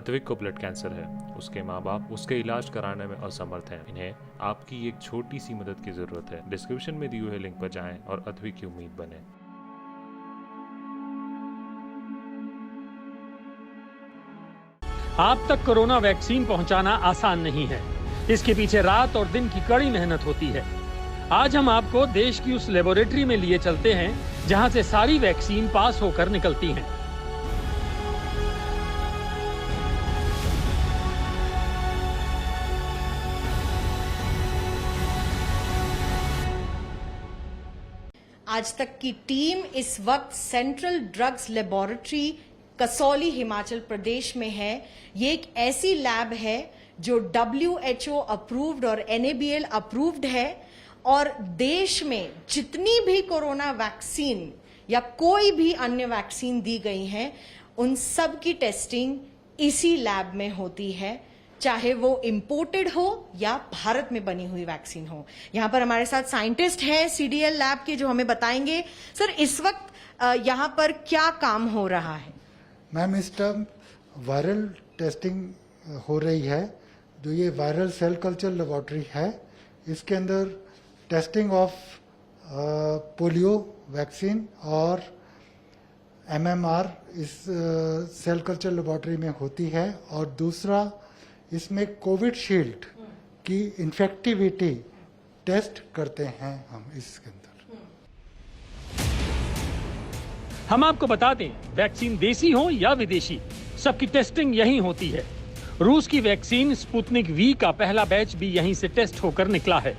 अद्विक को blood cancer है। उसके माँ बाप उसके इलाज कराने में असमर्थ हैं। इन्हें आपकी एक छोटी सी मदद की जरूरत है। डिस्क्रिप्शन में दिए हुए लिंक पर जाएं और अद्विक की उम्मीद बने। आप तक कोरोना वैक्सीन पहुंचाना आसान नहीं है। इसके पीछे रात और दिन की कड़ी मेहनत होती है। आज हम आपको देश की उस लेबोरेटरी में लिए चलते हैं जहां से सारी वैक्सीन पास होकर निकलती हैं। आज तक की टीम इस वक्त central drugs laboratory Kasauli Himachal Pradesh में है। ये एक ऐसी लैब है जो WHO अप्रूव्ड और NABL अप्रूव्ड है और देश में जितनी भी कोरोना वैक्सीन या कोई भी अन्य वैक्सीन दी गई है उन सब की टेस्टिंग इसी लैब में होती है, चाहे वो इंपोर्टेड हो या भारत में बनी हुई वैक्सीन हो। यहाँ पर हमारे साथ साइंटिस्ट हैं CDL लैब के जो हमें बताएंगे। सर, इस वक्त यहाँ पर क्या काम हो रहा है? मैम, इस टाइम वायरल टेस्टिंग हो रही है। जो ये वायरल सेल कल्चर लेबोरेटरी है, इसके अंदर टेस्टिंग ऑफ पोलियो वैक्सीन और MMR इस सेल कल्चर लेबोरेटरी में होती है। और दूसरा, इसमें कोविड शील्ड की इन्फेक्टिविटी टेस्ट करते हैं हम इसके अंदर। हम आपको बता दें, वैक्सीन देसी हो या विदेशी, सबकी टेस्टिंग यहीं होती है। रूस की वैक्सीन स्पुतनिक V का पहला बैच भी यहीं से टेस्ट होकर निकला है।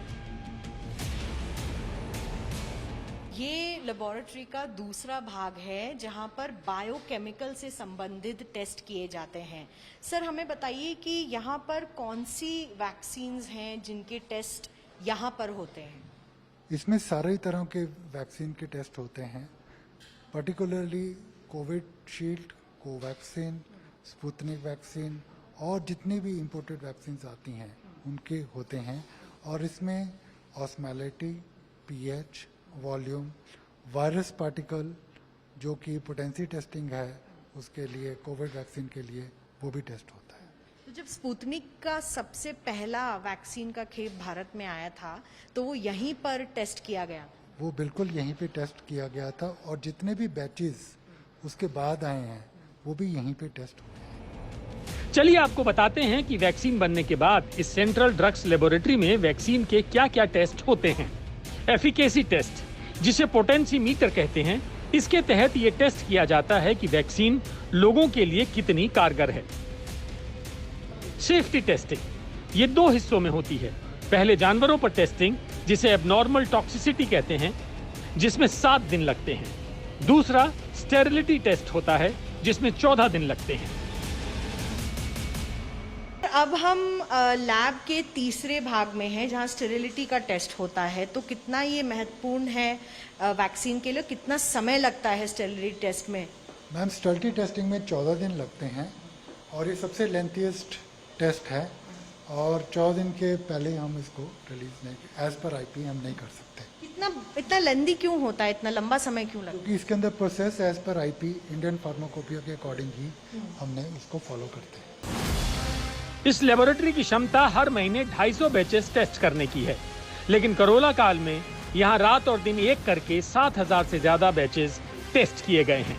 ये लेबोरेटरी का दूसरा भाग है जहां पर बायोकेमिकल से संबंधित टेस्ट किए जाते हैं। सर, हमें बताइए कि यहाँ पर कौन सी वैक्सीन्स हैं जिनके टेस्ट यहाँ पर होते हैं? इसमें सारे तरह के वैक्सीन के टेस्ट होते हैं, particularly Covid shield, Covaxin, Sputnik vaccine और जितनी भी इंपोर्टेड वैक्सीन आती हैं उनके होते हैं। और इसमें ऑस्मैलिटी, pH, वॉल्यूम, वायरस पार्टिकल जो कि पोटेंसी टेस्टिंग है उसके लिए, कोविड वैक्सीन के लिए वो भी टेस्ट होता है। तो जब स्पुतनिक का सबसे पहला वैक्सीन का खेप भारत में आया था तो वो यहीं पर टेस्ट किया गया? वो बिल्कुल यहीं पे टेस्ट किया गया था और जितने भी बैचेस उसके बाद आए हैं वो भी यहीं पे टेस्ट हुए हैं। चलिए आपको बताते हैं कि वैक्सीन बनने के बाद इस सेंट्रल ड्रग्स लेबोरेटरी में वैक्सीन के क्या क्या टेस्ट होते हैं। एफिकेसी टेस्ट, जिसे पोटेंसी मीटर कहते हैं, इसके तहत ये टेस्ट किया जाता है कि वैक्सीन लोगों के लिए कितनी कारगर है। सेफ्टी टेस्टिंग, ये 2 हिस्सों में होती है। पहले जानवरों पर टेस्टिंग, जिसे एबनॉर्मल टॉक्सिसिटी कहते हैं, जिसमें 7 दिन लगते हैं। दूसरा स्टेरिलिटी टेस्ट होता है, जिसमें 14 दिन लगते हैं। अब हम लैब के तीसरे भाग में हैं जहां स्टेरिलिटी का टेस्ट होता है। तो कितना ये महत्वपूर्ण है वैक्सीन के लिए, कितना समय लगता है स्टेरिलिटी टेस्ट में? मैम, स्टेरिलिटी टेस्टिंग में 14 दिन लगते हैं और ये सबसे लेंथीएस्ट टेस्ट है और 14 दिन के पहले हम इसको रिलीज नहीं, एज पर IP हम नहीं कर सकते। इतना लेंदी क्यों होता है, इतना लंबा समय क्यों लगता है? क्योंकि इसके अंदर प्रोसेस एज पर IP इंडियन फार्माकोपिया के अकॉर्डिंग ही हमने इसको फॉलो करते हैं। इस लेबोरेटरी की क्षमता हर महीने 250 बैचेस टेस्ट करने की है, लेकिन कोरोना काल में यहाँ रात और दिन एक करके 7000 से ज्यादा बैचेस टेस्ट किए गए हैं।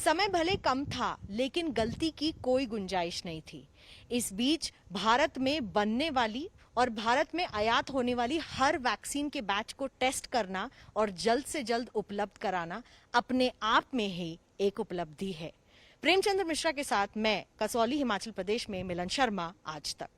समय भले कम था लेकिन गलती की कोई गुंजाइश नहीं थी। इस बीच भारत में बनने वाली और भारत में आयात होने वाली हर वैक्सीन के बैच को टेस्ट करना और जल्द से जल्द उपलब्ध कराना अपने आप में ही एक उपलब्धि है। प्रेमचंद्र मिश्रा के साथ मैं, कसौली हिमाचल प्रदेश में, मिलन शर्मा, आज तक।